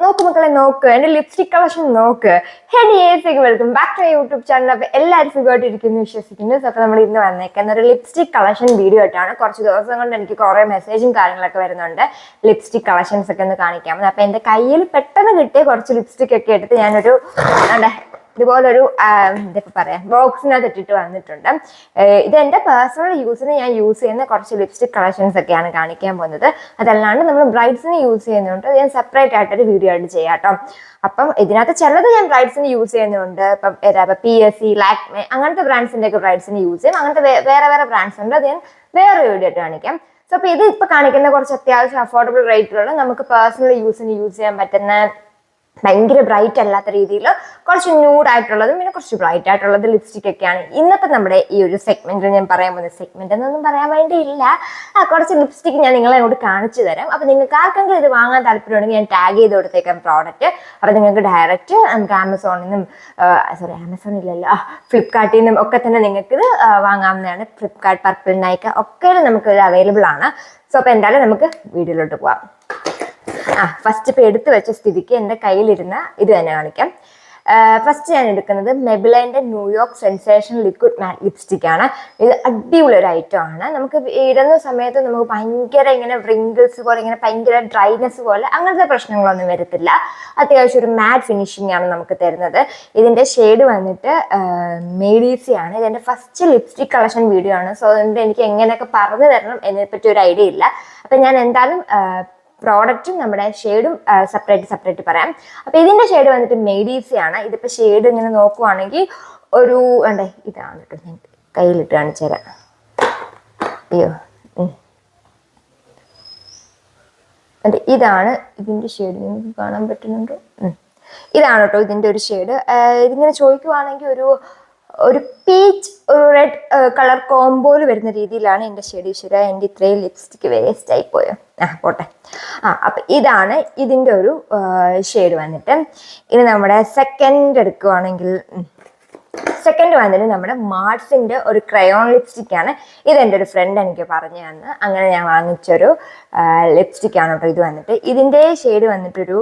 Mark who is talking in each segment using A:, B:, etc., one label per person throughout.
A: നോക്ക് മക്കളെ നോക്ക്, എന്റെ ലിപ്സ്റ്റിക് കളക്ഷൻ നോക്ക്. Welcome back to YouTube channel. അപ്പൊ എല്ലാവരും സുഖമായിട്ടിരിക്കുന്നു വിശ്വസിക്കുന്നു. അപ്പൊ നമ്മൾ ഇന്ന് വന്നേക്കുന്ന ഒരു ലിപ്സ്റ്റിക് കളക്ഷൻ വീഡിയോ ആയിട്ടാണ്. കുറച്ച് ദിവസം കൊണ്ട് എനിക്ക് കുറെ മെസ്സേജും കാര്യങ്ങളൊക്കെ വരുന്നുണ്ട് ലിപ്സ്റ്റിക് കളക്ഷൻസ് ഒക്കെ ഒന്ന് കാണിക്കാമെന്ന്. അപ്പൊ എന്റെ കയ്യിൽ പെട്ടെന്ന് കിട്ടിയ കുറച്ച് ലിപ്സ്റ്റിക് ഒക്കെ എടുത്ത് ഞാനൊരു ഇതുപോലൊരു എന്താ പറയാ ബോക്സിനകത്ത് ഇട്ടിട്ട് വന്നിട്ടുണ്ട്. ഇത് എന്റെ പേഴ്സണൽ യൂസിന് ഞാൻ യൂസ് ചെയ്യുന്ന കുറച്ച് ലിപ്സ്റ്റിക് കളക്ഷൻസ് ഒക്കെയാണ് കാണിക്കാൻ പോകുന്നത്. അതല്ലാണ്ട് നമ്മൾ ബ്രൈഡ്സിന് യൂസ് ചെയ്യുന്നുണ്ട്. ഞാൻ സെപ്പറേറ്റ് ആയിട്ടൊരു വീഡിയോ ആയിട്ട് ചെയ്യാം കേട്ടോ. അപ്പം ഇതിനകത്ത് ചിലത് ഞാൻ ബ്രൈഡ്സിന് യൂസ് ചെയ്യുന്നുണ്ട്. ഇപ്പം PSC, ലാക്മെ അങ്ങനത്തെ ബ്രാൻഡ്സിന്റെ ഒക്കെ ബ്രൈഡ്സിന് യൂസ് ചെയ്യും. അങ്ങനത്തെ വേറെ ബ്രാൻഡ്സ് ഉണ്ട്. അത് ഞാൻ വേറെ വീഡിയോ ആയിട്ട് കാണിക്കാം. സോ അപ്പൊ ഇത് ഇപ്പൊ കാണിക്കുന്ന കുറച്ച് അത്യാവശ്യം അഫോർഡബിൾ റേറ്റിലുള്ള നമുക്ക് പേഴ്സണൽ യൂസിന് യൂസ് ചെയ്യാൻ പറ്റുന്ന ഭയങ്കര ബ്രൈറ്റ് അല്ലാത്ത രീതിയിൽ കുറച്ച് ന്യൂഡ് ആയിട്ടുള്ളതും പിന്നെ കുറച്ച് ബ്രൈറ്റ് ആയിട്ടുള്ളത് ലിപ്സ്റ്റിക് ഒക്കെയാണ് ഇന്നത്തെ നമ്മുടെ ഈ ഒരു സെഗ്മെന്റിൽ ഞാൻ പറയാൻ പോകുന്നത്. സെഗ്മെന്റ് എന്നൊന്നും പറയാൻ വേണ്ടിയില്ല, കുറച്ച് ലിപ്സ്റ്റിക് ഞാൻ നിങ്ങളെ അങ്ങോട്ട് കാണിച്ചു തരാം. അപ്പൊ നിങ്ങൾക്ക് ആർക്കെങ്കിലും ഇത് വാങ്ങാൻ താല്പര്യമുണ്ടെങ്കിൽ ഞാൻ ടാഗ് ചെയ്ത് കൊടുത്തേക്കാം പ്രോഡക്റ്റ്. അപ്പൊ നിങ്ങൾക്ക് ഡയറക്റ്റ് നമുക്ക് ആമസോണിൽ ഫ്ലിപ്കാർട്ടിൽ നിന്നും ഒക്കെ തന്നെ നിങ്ങൾക്ക് ഇത് വാങ്ങാവുന്നതാണ്. ഫ്ലിപ്കാർട്ട്, പർപ്പിൾ, നൈക്ക ഒക്കെ നമുക്ക് ഇത് അവൈലബിൾ ആണ്. സോ അപ്പൊ എന്തായാലും നമുക്ക് വീഡിയോയിലോട്ട് പോവാം. ഫസ്റ്റ് ഇപ്പൊ എടുത്തു വെച്ച സ്ഥിതിക്ക് എന്റെ കയ്യിലിരുന്ന ഇത് തന്നെ കാണിക്കാം. ഫസ്റ്റ് ഞാൻ എടുക്കുന്നത് മെബിലൈൻ്റെ New York sensation liquid matte lipstick ആണ്. ഇത് അടിപൊളി ഒരു ഐറ്റം ആണ്. നമുക്ക് ഇടുന്ന സമയത്ത് നമുക്ക് ഭയങ്കര ഇങ്ങനെ റിങ്കിൾസ് പോലെ, ഇങ്ങനെ ഭയങ്കര ഡ്രൈനെസ് പോലെ അങ്ങനത്തെ പ്രശ്നങ്ങളൊന്നും വരത്തില്ല. അത്യാവശ്യം ഒരു മാറ്റ് ഫിനിഷിംഗ് ആണ് നമുക്ക് തരുന്നത്. ഇതിന്റെ ഷെയ്ഡ് വന്നിട്ട് മേഡീസി ആണ്. ഇതെന്റെ ഫസ്റ്റ് ലിപ്സ്റ്റിക് കളക്ഷൻ വീഡിയോ ആണ്. സോ അതുകൊണ്ട് എനിക്ക് എങ്ങനെയൊക്കെ പറഞ്ഞു തരണം എന്നതിനെപ്പറ്റി ഒരു ഐഡിയ ഇല്ല. അപ്പൊ ഞാൻ എന്തായാലും പ്രോഡക്റ്റും നമ്മുടെ ഷെയ്ഡും സെപ്പറേറ്റ് പറയാം. അപ്പൊ ഇതിന്റെ ഷെയ്ഡ് വന്നിട്ട് മേഡീസി ആണ്. ഇതിപ്പോ ഷെയ്ഡ് ഇങ്ങനെ നോക്കുവാണെങ്കിൽ ഒരു ഇതാണ് കേട്ടോ. ഞാൻ കയ്യിലിട്ട് കാണിച്ചു തരാം. അയ്യോ, ഇതാണ് ഇതിന്റെ ഷെയ്ഡ്. നിങ്ങൾക്ക് കാണാൻ പറ്റുന്നുണ്ടോ? ഇതാണ് കേട്ടോ ഇതിന്റെ ഒരു ഷെയ്ഡ്. ഇതിങ്ങനെ ചോദിക്കുവാണെങ്കിൽ ഒരു പീച്ച്, ഒരു റെഡ് കളർ കോംബോയിൽ വരുന്ന രീതിയിലാണ് എൻ്റെ ഷെയ്ഡ്. ഈശ്വര, എൻ്റെ ഇത്രയും ലിപ്സ്റ്റിക് വേസ്റ്റ് ആയി പോയോ? പോട്ടെ. അപ്പൊ ഇതാണ് ഇതിൻ്റെ ഒരു ഷെയ്ഡ് വന്നിട്ട്. ഇനി നമ്മുടെ സെക്കൻഡ് എടുക്കുവാണെങ്കിൽ സെക്കൻഡ് വന്നിട്ട് നമ്മുടെ മാർസിന്റെ ഒരു ക്രയോൺ ലിപ്സ്റ്റിക് ആണ്. ഇതെൻ്റെ ഒരു ഫ്രണ്ട് എനിക്ക് പറഞ്ഞു തന്ന് അങ്ങനെ ഞാൻ വാങ്ങിച്ചൊരു ലിപ്സ്റ്റിക് ആണ് കേട്ടോ ഇത് വന്നിട്ട്. ഇതിൻ്റെ ഷെയ്ഡ് വന്നിട്ടൊരു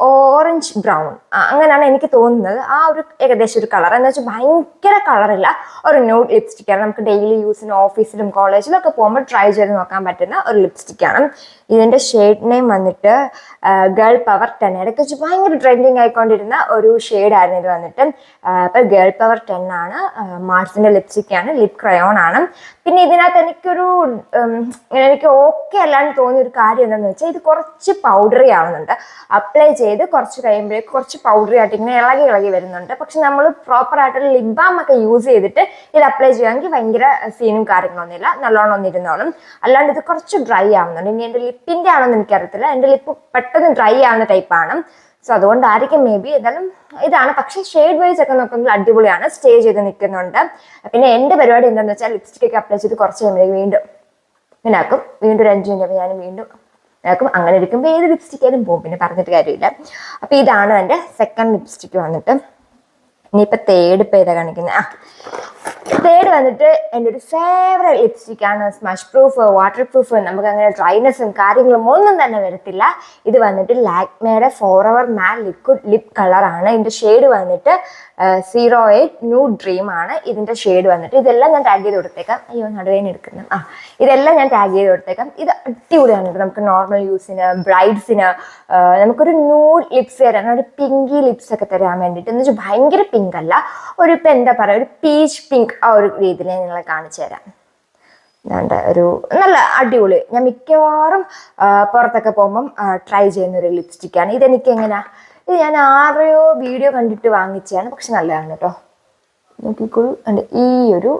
A: ഓറഞ്ച് ബ്രൗൺ അങ്ങനെയാണ് എനിക്ക് തോന്നുന്നത്. ആ ഒരു ഏകദേശം ഒരു കളർ എന്ന് വെച്ചാൽ ഭയങ്കര കളറില്ല, ഒരു ന്യൂഡ് ലിപ്സ്റ്റിക് ആണ്. നമുക്ക് ഡെയിലി യൂസിന് ഓഫീസിലും കോളേജിലും ഒക്കെ പോകുമ്പോൾ ട്രൈ ചെയ്ത് നോക്കാൻ പറ്റുന്ന ഒരു ലിപ്സ്റ്റിക് ആണ്. ഇതിന്റെ ഷെയ്ഡ് നെയിം വന്നിട്ട് ഗേൾ പവർ 10. ഇടയ്ക്ക് വെച്ച് ഭയങ്കര ട്രെൻഡിങ് ആയിക്കൊണ്ടിരുന്ന ഒരു ഷെയ്ഡായിരുന്നു ഇത് വന്നിട്ട്. ഇപ്പൊ ഗേൾ പവർ 10 ആണ്. മാർസിന്റെ ലിപ്സ്റ്റിക് ആണ്, ലിപ് ക്രയോൺ ആണ്. പിന്നെ ഇതിനകത്ത് എനിക്ക് ഓക്കെ അല്ലാണ്ട് തോന്നിയ ഒരു കാര്യം എന്താണെന്ന് വെച്ചാൽ ഇത് കുറച്ച് പൗഡറി ആവുന്നുണ്ട്. അപ്ലൈ ചെയ്ത് കുറച്ച് കഴിയുമ്പോഴേക്ക് കുറച്ച് പൗഡറി ആയിട്ട് ഇങ്ങനെ ഇളകി വരുന്നുണ്ട്. പക്ഷെ നമ്മൾ പ്രോപ്പർ ആയിട്ടൊരു ലിപ് ബാം ഒക്കെ യൂസ് ചെയ്തിട്ട് ഇത് അപ്ലൈ ചെയ്യുകയാണെങ്കിൽ ഭയങ്കര സീനും കാര്യങ്ങളൊന്നുമില്ല, നല്ലോണം ഒന്നിരുന്നോളും. അല്ലാണ്ട് ഇത് കുറച്ച് ഡ്രൈ ആവുന്നുണ്ട്. ഇനി എൻ്റെ ലിപ്പിന്റെ ആണെന്ന് എനിക്കറിയത്തില്ല. എൻ്റെ ലിപ്പ് പെട്ടെന്ന് ഡ്രൈ ആവുന്ന ടൈപ്പാണ്. സോ അതുകൊണ്ടായിരിക്കും മേ ബി. എന്തായാലും ഇതാണ്. പക്ഷെ ഷെയ്ഡ് വൈസ് ഒക്കെ നോക്കുമ്പോൾ അടിപൊളിയാണ്, സ്റ്റേ ചെയ്ത് നിൽക്കുന്നുണ്ട്. പിന്നെ എൻ്റെ പരിപാടി എന്താണെന്ന് വെച്ചാൽ ലിപ്സ്റ്റിക് ഒക്കെ അപ്ലൈ ചെയ്ത് കുറച്ച് കഴിയുമ്പോഴേക്ക് വീണ്ടും ഒരു 5 മിനിറ്റ് ഞാൻ വീണ്ടും അങ്ങനെ ഇരിക്കുമ്പോൾ ഏത് ലിപ്സ്റ്റിക്കായാലും പോകും, പിന്നെ പറഞ്ഞിട്ട് കാര്യമില്ല. അപ്പൊ ഇതാണ് എൻ്റെ സെക്കൻഡ് ലിപ്സ്റ്റിക് വന്നിട്ട്. ഇനിയിപ്പോൾ തേർഡ് ഇപ്പം ഏതാ കാണിക്കുന്നത്? തേർഡ് വന്നിട്ട് എൻ്റെ ഒരു ഫേവറേറ്റ് ലിപ്സ്റ്റിക് ആണ്. സ്മഷ് പ്രൂഫ്, വാട്ടർ പ്രൂഫ്, നമുക്ക് അങ്ങനെ ഡ്രൈനെസ്സും കാര്യങ്ങളും ഒന്നും തന്നെ വരത്തില്ല. ഇത് വന്നിട്ട് ലാക്മേയുടെ ഫോറെവർ മാറ്റ് ലിക്വിഡ് ലിപ് കളറാണ്. ഇതിൻ്റെ ഷെയ്ഡ് വന്നിട്ട് 08 ന്യൂഡ് ഡ്രീം ആണ് ഇതിൻ്റെ ഷെയ്ഡ് വന്നിട്ട്. ഇതെല്ലാം ഞാൻ ടാഗ് ചെയ്ത് കൊടുത്തേക്കാം. അയ്യോ, നടുവേന എടുക്കുന്നു. ഇതെല്ലാം ഞാൻ ടാഗ് ചെയ്ത് കൊടുത്തേക്കാം. ഇത് അടിപൊളിയാണ്. നമുക്ക് നോർമൽ യൂസിന്, ബ്രൈഡ്സിന്, നമുക്കൊരു ന്യൂഡ് ലിപ്സ് തരാൻ, ഒരു പിങ്കി ലിപ്സ് ഒക്കെ തരാൻ വേണ്ടിയിട്ട്. എന്ന് വെച്ചാൽ ഭയങ്കര പിങ്ക് അല്ല, ഇപ്പം എന്താ പറയുക, ഒരു പീച്ച് പിങ്ക് ആ ഒരു രീതിയിൽ ഞാൻ നിങ്ങളെ കാണിച്ചു തരാം. ഒരു നല്ല അടിപൊളി, ഞാൻ മിക്കവാറും പുറത്തൊക്കെ പോകുമ്പം ട്രൈ ചെയ്യുന്ന ഒരു ലിപ്സ്റ്റിക്കാണ്. ഇത് ഞാൻ ആരെയോ വീഡിയോ കണ്ടിട്ട് വാങ്ങിച്ചതാണ്, പക്ഷെ നല്ലതാണ് കേട്ടോ. നോക്കിക്കോളൂ, ഈ ഒരു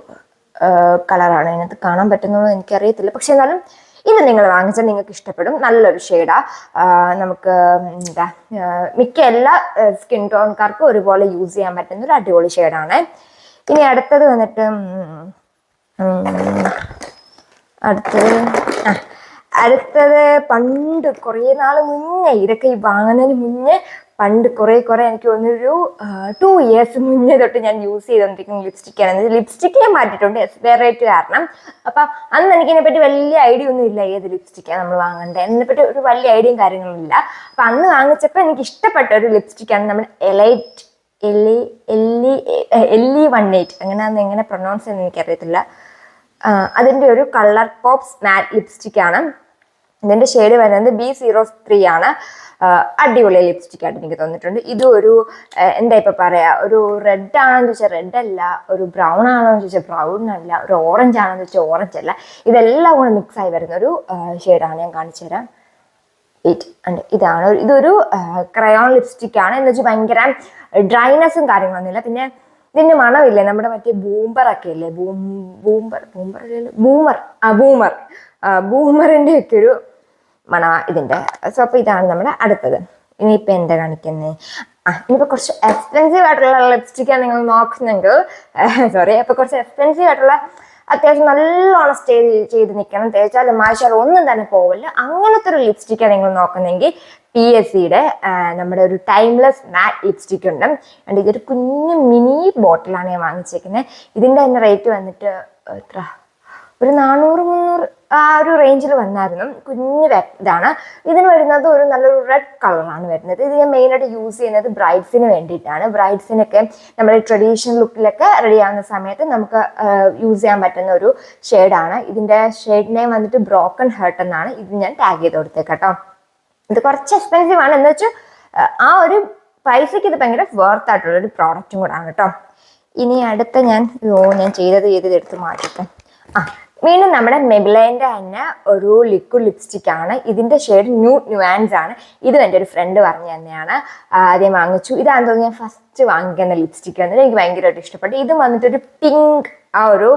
A: കളറാണ് ഇതിനകത്ത് കാണാൻ പറ്റുന്നത് എനിക്കറിയത്തില്ല. പക്ഷെ എന്നാലും ഇത് നിങ്ങൾ വാങ്ങിച്ചാൽ നിങ്ങൾക്ക് ഇഷ്ടപ്പെടും. നല്ലൊരു ഷെയ്ഡാ. നമുക്ക് മിക്ക എല്ലാ സ്കിൻ ടോൺകാർക്കും ഒരുപോലെ യൂസ് ചെയ്യാൻ പറ്റുന്ന ഒരു അടിപൊളി ഷെയ്ഡാണ്. ഇനി അടുത്തത് വന്നിട്ട് അടുത്തത് പണ്ട് കുറേ നാൾ മുന്നേ, ഇതൊക്കെ ഈ വാങ്ങുന്നതിന് മുന്നേ പണ്ട് കുറേ എനിക്ക് തോന്നുന്നൊരു 2 years മുന്നേ തൊട്ട് ഞാൻ യൂസ് ചെയ്തുകൊണ്ടിരിക്കുന്ന ലിപ്സ്റ്റിക്കാണ്. ലിപ്സ്റ്റിക്ക് ഞാൻ മാറ്റിയിട്ടുണ്ട് എക്സ്പയറേറ്റ് കാരണം. അപ്പം അന്ന് എനിക്കിതിനെപ്പറ്റി വലിയ ഐഡിയ ഒന്നും ഇല്ല, ഏത് ലിപ്സ്റ്റിക്കാണ് നമ്മൾ വാങ്ങേണ്ടത് അതിനെപ്പറ്റി ഒരു വലിയ ഐഡിയയും കാര്യങ്ങളും ഇല്ല. അപ്പം അന്ന് വാങ്ങിച്ചപ്പോൾ എനിക്ക് ഇഷ്ടപ്പെട്ട ഒരു ലിപ്സ്റ്റിക്കാണ് നമ്മുടെ LE18 എങ്ങനെ പ്രൊനൗൺസ് ചെയ്യുന്നത് എനിക്കറിയത്തില്ല. അതിൻ്റെ ഒരു കളർ പോപ്സ് മാറ്റ് ലിപ്സ്റ്റിക്കാണ്. ഇതിൻ്റെ ഷെയ്ഡ് വരുന്നത് B03 ആണ്. അടിപൊളി ലിപ്സ്റ്റിക് ആയിട്ട് എനിക്ക് തോന്നിയിട്ടുണ്ട്. ഇത് ഒരു എന്താ ഇപ്പം പറയാ, ഒരു റെഡ് ആണെന്ന് ചോദിച്ചാൽ റെഡ് അല്ല, ഒരു ബ്രൗൺ ആണെന്ന് ചോദിച്ചാൽ ബ്രൗൺ അല്ല, ഒരു ഓറഞ്ച് ആണെന്ന് ചോദിച്ചാൽ ഓറഞ്ച് അല്ല, ഇതെല്ലാം കൂടെ മിക്സ് ആയി വരുന്ന ഒരു ഷെയ്ഡാണ്. ഞാൻ കാണിച്ചു തരാം. ഇതൊരു ക്രയോൺ ലിപ്സ്റ്റിക് ആണ്. എന്ന് വെച്ചാൽ ഭയങ്കര ഡ്രൈനെസ്സും കാര്യങ്ങളൊന്നുമില്ല. പിന്നെ ഇതിന്റെ മണമില്ലേ, നമ്മുടെ മറ്റേ ബൂമറൊക്കെ ഇല്ലേ, ബൂമറിന്റെ ഒക്കെ ഒരു മണ ഇതിന്റെ. സോ അപ്പൊ ഇതാണ് നമ്മുടെ അടുത്തത്. ഇനിയിപ്പോ എന്താ കാണിക്കുന്നത്? ഇനിയിപ്പോ കുറച്ച് എക്സ്പെൻസീവ് ആയിട്ടുള്ള ലിപ്സ്റ്റിക്കാണ് നിങ്ങൾ നോക്കുന്നെങ്കിൽ അപ്പൊ കുറച്ച് എക്സ്പെൻസീവ് ആയിട്ടുള്ള അത്യാവശ്യം നല്ലോണം സ്റ്റേ ചെയ്ത് നിൽക്കണം, തേച്ചാലും മായ്ച്ചാലും ഒന്നും തന്നെ പോവില്ല, അങ്ങനത്തെ ഒരു ലിപ്സ്റ്റിക്കാണ് നിങ്ങൾ നോക്കുന്നെങ്കിൽ PSCയുടെ നമ്മുടെ ഒരു ടൈംലെസ് മാറ്റ് ലിപ്സ്റ്റിക് ഉണ്ട്. ആൻഡ് ഇതൊരു കുഞ്ഞു മിനി ബോട്ടിലാണ് ഞാൻ വാങ്ങിച്ചേക്കുന്നത്. ഇതിൻ്റെ തന്നെ റേറ്റ് വന്നിട്ട് എത്ര, ഒരു 400-300 ആ ഒരു റേഞ്ചിൽ വന്നായിരുന്നു. കുഞ്ഞു ഇതാണ്. ഇതിന് വരുന്നത് ഒരു നല്ലൊരു റെഡ് കളറാണ് വരുന്നത്. ഇത് ഞാൻ മെയിനായിട്ട് യൂസ് ചെയ്യുന്നത് ബ്രൈഡ്സിന് വേണ്ടിയിട്ടാണ്. ബ്രൈഡ്സിനൊക്കെ നമ്മുടെ ട്രഡീഷണൽ ലുക്കിലൊക്കെ റെഡി ആവുന്ന സമയത്ത് നമുക്ക് യൂസ് ചെയ്യാൻ പറ്റുന്ന ഒരു ഷെയ്ഡാണ്. ഇതിൻ്റെ ഷെയ്ഡ് നെയിം വന്നിട്ട് ബ്രോക്കൺ ഹേർട്ട് എന്നാണ്. ഇത് ഞാൻ ടാഗ് ചെയ്ത് കൊടുത്തേക്കാട്ടോ. ഇത് കുറച്ച് എക്സ്പെൻസീവ് ആണ്, എന്ന് വെച്ചാൽ ആ ഒരു പൈസയ്ക്ക് ഇത് ഭയങ്കര വർത്ത് ആയിട്ടുള്ള ഒരു പ്രോഡക്റ്റും കൂടാണ് കേട്ടോ. ഇനി അടുത്ത ഞാൻ ചെയ്തത് എടുത്ത് മാറ്റിട്ടെ. വീണ്ടും നമ്മുടെ മെബിലൈൻ്റെ തന്നെ ഒരു ലിക്വിഡ് ലിപ്സ്റ്റിക് ആണ്. ഇതിൻ്റെ ഷെയ്ഡ് ന്യൂവാൻസ് ആണ്. ഇതും എൻ്റെ ഒരു ഫ്രണ്ട് പറഞ്ഞു തന്നെയാണ്, ആദ്യം വാങ്ങിച്ചു. ഇതാണെന്ന് തോന്നുന്നു ഞാൻ ഫസ്റ്റ് വാങ്ങിക്കുന്ന ലിപ്സ്റ്റിക് വന്നിട്ട് എനിക്ക് ഭയങ്കരമായിട്ട് ഇഷ്ടപ്പെട്ടു. ഇതും വന്നിട്ടൊരു പിങ്ക് ആ ഒരു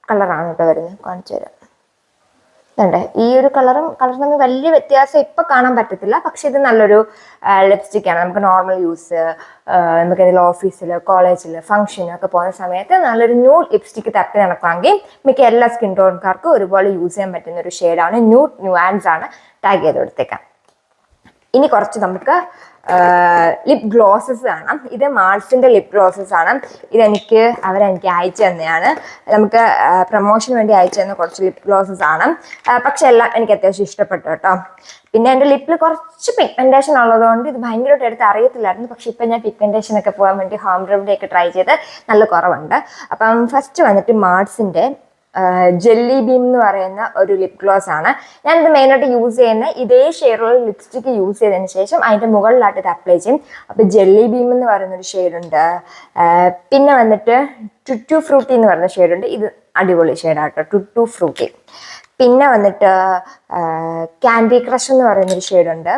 A: കളറാണ് കേട്ടോ വരുന്നത്. കാണിച്ചു തരാം. ഈ ഒരു കളർ തമ്മിൽ വലിയ വ്യത്യാസം ഇപ്പം കാണാൻ പറ്റത്തില്ല, പക്ഷെ ഇത് നല്ലൊരു ലിപ്സ്റ്റിക്കാണ്. നമുക്ക് നോർമൽ യൂസ്, നമുക്ക് ഏതെങ്കിലും ഓഫീസിൽ, കോളേജിൽ, ഫംഗ്ഷനൊക്കെ പോകുന്ന സമയത്ത് നല്ലൊരു ന്യൂഡ് ലിപ്സ്റ്റിക്ക് തപ്പി നടക്കുമെങ്കിൽ മിക്ക എല്ലാ സ്കിൻ ടോൺകാർക്കും ഒരുപോലെ യൂസ് ചെയ്യാൻ പറ്റുന്ന ഒരു ഷെയ്ഡാണ്. ന്യൂവാൻസ് ആണ്. ടാഗ് ചെയ്ത് കൊടുത്തേക്കാം. ഇനി കുറച്ച് നമുക്ക് ലിപ് ഗ്ലോസസ് കാണാം. ഇത് മാൾസിൻ്റെ ലിപ് ഗ്ലോസസ് ആണ്. ഇതെനിക്ക് അവരെനിക്ക് അയച്ചു തന്നെയാണ്. നമുക്ക് പ്രൊമോഷന് വേണ്ടി അയച്ചു തന്ന കുറച്ച് ലിപ് ഗ്ലോസസ് ആണ്. പക്ഷെ എല്ലാം എനിക്ക് അത്യാവശ്യം ഇഷ്ടപ്പെട്ടു കേട്ടോ. പിന്നെ എൻ്റെ ലിപ്പിൽ കുറച്ച് പിഗ്മെൻറ്റേഷൻ ഉള്ളതുകൊണ്ട് ഇത് ഭയങ്കരമായിട്ട് എടുത്ത് അറിയത്തില്ലായിരുന്നു. പക്ഷെ ഇപ്പം ഞാൻ പിഗ്മെൻറ്റേഷനൊക്കെ പോകാൻ വേണ്ടി ഹോം റെമഡി ഒക്കെ ട്രൈ ചെയ്ത് നല്ല കുറവുണ്ട്. അപ്പം ഫസ്റ്റ് വന്നിട്ട് മാൾസിൻ്റെ ജെല്ലി ബീം എന്ന് പറയുന്ന ഒരു ലിപ് ഗ്ലോസ് ആണ്. ഞാനിത് മെയിനായിട്ട് യൂസ് ചെയ്യുന്ന ഇതേ ഷെയ്ഡുള്ള ലിപ്സ്റ്റിക്ക് യൂസ് ചെയ്തതിന് ശേഷം അതിൻ്റെ മുകളിലായിട്ട് ഇത് അപ്ലൈ ചെയ്യും. അപ്പോൾ ജെല്ലി ബീം എന്ന് പറയുന്നൊരു ഷെയ്ഡുണ്ട്. പിന്നെ വന്നിട്ട് ടുറ്റു ഫ്രൂട്ടി എന്ന് പറയുന്ന ഷെയ്ഡുണ്ട്. ഇത് അടിപൊളി ഷെയ്ഡാട്ടോ, ടുറ്റു ഫ്രൂട്ടി. പിന്നെ വന്നിട്ട് ക്യാൻഡി ക്രഷ് എന്ന് പറയുന്നൊരു ഷെയ്ഡുണ്ട്.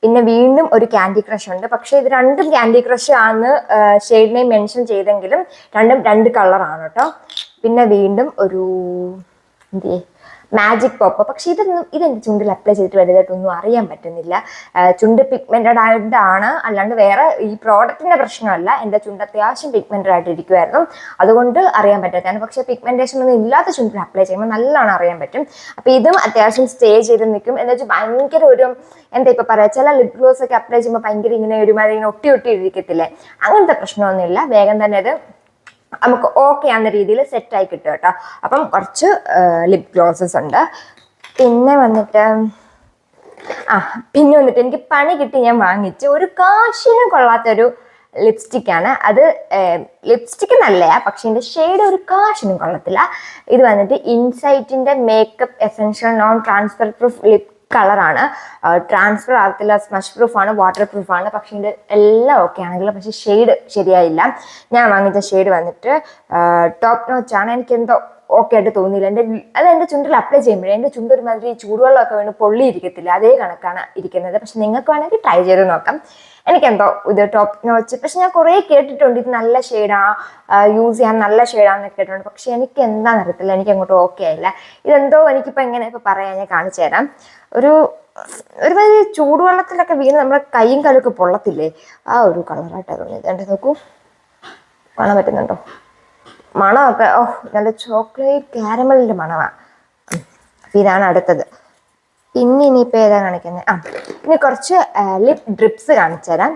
A: പിന്നെ വീണ്ടും ഒരു ക്യാൻഡി ക്രഷ് ഉണ്ട്. പക്ഷേ ഇത് രണ്ടും ക്യാൻഡി ക്രഷ് ആണ് ഷെയ്ഡ് നെയിം മെൻഷൻ ചെയ്തെങ്കിലും രണ്ടും 2 കളറാണ് കേട്ടോ. പിന്നെ വീണ്ടും ഒരു മാജിക് പോപ്പ്. പക്ഷെ ഇതെൻ്റെ ചുണ്ടിൽ അപ്ലൈ ചെയ്തിട്ട് വലുതായിട്ടൊന്നും അറിയാൻ പറ്റുന്നില്ല. ചുണ്ട് പിഗ്മെൻറ്റഡ് ആയിട്ടാണ്, അല്ലാണ്ട് വേറെ ഈ പ്രോഡക്റ്റിൻ്റെ പ്രശ്നമല്ല. എൻ്റെ ചുണ്ട് അത്യാവശ്യം പിഗ്മെൻറ്റഡ് ആയിട്ട് ഇരിക്കുമായിരുന്നു, അതുകൊണ്ട് അറിയാൻ പറ്റാത്തതാണ്. പക്ഷേ പിഗ്മെൻറ്റേഷൻ ഒന്നും ഇല്ലാത്ത ചുണ്ടിൽ അപ്ലൈ ചെയ്യുമ്പോൾ നല്ലോണം അറിയാൻ പറ്റും. അപ്പോൾ ഇതും അത്യാവശ്യം സ്റ്റേ ചെയ്ത് നിൽക്കും. എന്ന് വെച്ചാൽ ഭയങ്കര ഒരു എന്താ ഇപ്പോൾ പറയുക, ചില ലിപ് ഗ്ലോസ് ഒക്കെ അപ്ലൈ ചെയ്യുമ്പോൾ ഭയങ്കര ഇങ്ങനെ ഒരുമാതിരി ഇങ്ങനെ ഒട്ടി ഇരിക്കത്തില്ലേ, അങ്ങനത്തെ പ്രശ്നമൊന്നുമില്ല. വേഗം തന്നെ അത് നമുക്ക് ഓക്കെ ആവുന്ന രീതിയിൽ സെറ്റായി കിട്ടും കേട്ടോ. അപ്പം കുറച്ച് ലിപ് ഗ്ലോസസ് ഉണ്ട്. പിന്നെ വന്നിട്ട് എനിക്ക് പണി കിട്ടി ഞാൻ വാങ്ങിച്ച് ഒരു കാശിനും കൊള്ളാത്തൊരു ലിപ്സ്റ്റിക്കാണ്. അത് ലിപ്സ്റ്റിക്ക് നല്ലതാണ്, പക്ഷെ ഇതിൻ്റെ ഷെയ്ഡ് ഒരു കാശിനും കൊള്ളത്തില്ല. ഇത് വന്നിട്ട് ഇൻസൈറ്റിൻ്റെ makeup essential non transfer proof lip കളറാണ്. ട്രാൻസ്ഫർ ആകത്തില്ല, സ്മഷ് പ്രൂഫാണ്, വാട്ടർ പ്രൂഫാണ്. പക്ഷേ ഇത് എല്ലാം ഓക്കെ ആണെങ്കിലും പക്ഷേ ഷെയ്ഡ് ശരിയായില്ല. ഞാൻ വാങ്ങിച്ച ഷെയ്ഡ് വന്നിട്ട് ടോപ്പ് നോച്ചാണ്. എനിക്കെന്തോ ഓക്കെ ആയിട്ട് തോന്നിയില്ല. എൻ്റെ ചുണ്ടിൽ അപ്ലൈ ചെയ്യുമ്പോഴേ എൻ്റെ ചുണ്ട് ഒരുമാതിരി ചൂടുവെള്ളമൊക്കെ വീണ് പൊള്ളി ഇരിക്കത്തില്ല, അതേ കണക്കാണ് ഇരിക്കുന്നത്. പക്ഷെ നിങ്ങൾക്ക് വേണമെങ്കിൽ ട്രൈ ചെയ്ത് നോക്കാം. എനിക്കെന്തോ ഇത് ടോപ്പ് നോച്ച്. പക്ഷെ ഞാൻ കുറേ കേട്ടിട്ടുണ്ട് ഇത് നല്ല ഷെയ്ഡാണ്, യൂസ് ചെയ്യാൻ നല്ല ഷെയ്ഡാണെന്ന് കേട്ടിട്ടുണ്ട്. പക്ഷെ എനിക്ക് എന്താണെന്ന് അറിയത്തില്ല, എനിക്ക് അങ്ങോട്ട് ഓക്കെ ആയില്ല. ഇതെന്തോ എനിക്കിപ്പോൾ എങ്ങനെ ഇപ്പോൾ പറയാൻ ഞാൻ കാണിച്ചു തരാം. ഒരുമാതിരി ചൂടുവെള്ളത്തിലൊക്കെ വീണ് നമ്മുടെ കൈയും കാലൊക്കെ പൊള്ളത്തില്ലേ, ആ ഒരു കളറായിട്ടാണ് തോന്നിയത്. എൻ്റെ നോക്കൂ, കാണാൻ പറ്റുന്നുണ്ടോ? മണമൊക്കെ നല്ല ചോക്ലേറ്റ് കാരമലിൻ്റെ മണമാണ്. അപ്പം ഇതാണ് അടുത്തത്. പിന്നെ ഇനിയിപ്പോൾ ഏതാ കാണിക്കുന്നത്? ഇനി കുറച്ച് ലിപ് ഡ്രിപ്സ് കാണിച്ചു തരാം.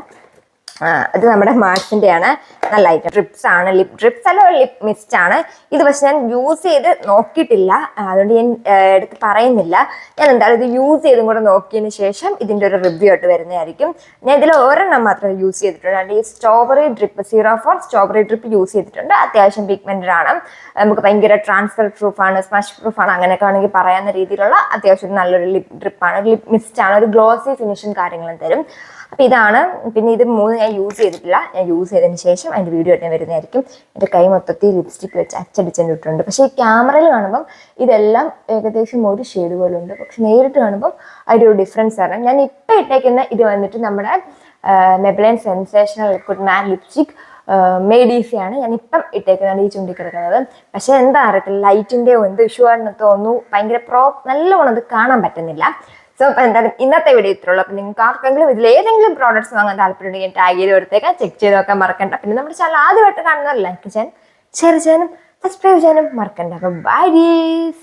A: അത് നമ്മുടെ മാർസിൻ്റെ ആണ്. നല്ല ഐറ്റം ഡ്രിപ്സ് ആണ്, ലിപ് ഡ്രിപ്സ് അല്ല, ലിപ് മിസ്റ്റ് ആണ് ഇത്. പക്ഷെ ഞാൻ യൂസ് ചെയ്ത് നോക്കിയിട്ടില്ല, അതുകൊണ്ട് ഞാൻ എടുത്ത് പറയുന്നില്ല. ഞാൻ എന്തായാലും ഇത് യൂസ് ചെയ്തും കൂടെ നോക്കിയതിന് ശേഷം ഇതിൻ്റെ ഒരു റിവ്യൂ ആയിട്ട് വരുന്നതായിരിക്കും. ഞാൻ ഇതിൽ ഒരെണ്ണം മാത്രമേ യൂസ് ചെയ്തിട്ടുണ്ട്, ഈ strawberry drip 04 strawberry drip use ചെയ്തിട്ടുണ്ട്. അത്യാവശ്യം പിഗ്മെന്റഡ് ആണ്, നമുക്ക് ഭയങ്കര ട്രാൻസ്ഫർ പ്രൂഫാണ്, സ്മഷ് പ്രൂഫാണ്, അങ്ങനെയൊക്കെ ആണെങ്കിൽ പറയാവുന്ന രീതിയിലുള്ള അത്യാവശ്യം നല്ലൊരു ലിപ് ഡ്രിപ്പാണ്, ലിപ് മിസ്റ്റ് ആണ്. ഒരു ഗ്ലോസി ഫിനിഷും കാര്യങ്ങളും തരും. അപ്പം ഇതാണ്. പിന്നെ ഇത് 3 ഞാൻ യൂസ് ചെയ്തിട്ടില്ല, ഞാൻ യൂസ് ചെയ്തതിന് ശേഷം അതിൻ്റെ വീഡിയോ ആയിട്ട് വരുന്നതായിരിക്കും. എൻ്റെ കൈ മൊത്തത്തിൽ ലിപ്സ്റ്റിക് വെച്ച് അച്ചടിച്ചിട്ടുണ്ട്. പക്ഷേ ഈ ക്യാമറയിൽ കാണുമ്പം ഇതെല്ലാം ഏകദേശം ഒരു ഷെയ്ഡ് പോലെ ഉണ്ട്, പക്ഷെ നേരിട്ട് കാണുമ്പം അതിൻ്റെ ഒരു ഡിഫറൻസ് ആണ്. ഞാൻ ഇപ്പം ഇട്ടേക്കുന്ന ഇത് വന്നിട്ട് നമ്മുടെ Maybelline sensational liquid matte lipstick made ഈസിയാണ് ഞാനിപ്പം ഇട്ടേക്കുന്നത്, ഈ ചുണ്ടിക്കിടക്കുന്നത്. പക്ഷെ എന്താ അറിയത്തില്ല, ലൈറ്റിൻ്റെയോ എന്ത് ഇഷ്യൂ ആണെന്ന് തോന്നുന്നു, ഭയങ്കര നല്ലോണം അത് കാണാൻ പറ്റുന്നില്ല. സോ അപ്പോൾ എന്തായാലും ഇന്നത്തെ വീഡിയോ ഇത്രയുള്ളൂ. അപ്പം നിങ്ങൾക്ക് ആർക്കെങ്കിലും ഇതിലേതെങ്കിലും പ്രോഡക്ട്സ് വാങ്ങാൻ താല്പര്യമുണ്ടെങ്കിൽ ടാഗ് ചെയ്ത് കൊടുത്തേക്കാം, ചെക്ക് ചെയ്ത് നോക്കാൻ മറക്കണ്ട. പിന്നെ നമ്മുടെ ചാനൽ ആദ്യമായിട്ട് കാണുന്നവർ ലൈക്ക് ചെയ്യാനും ഷെയർ ചെയ്യാനും സബ്സ്ക്രൈബ് ചെയ്യാനും മറക്കണ്ട. അപ്പോൾ ബൈ ഗീസ്.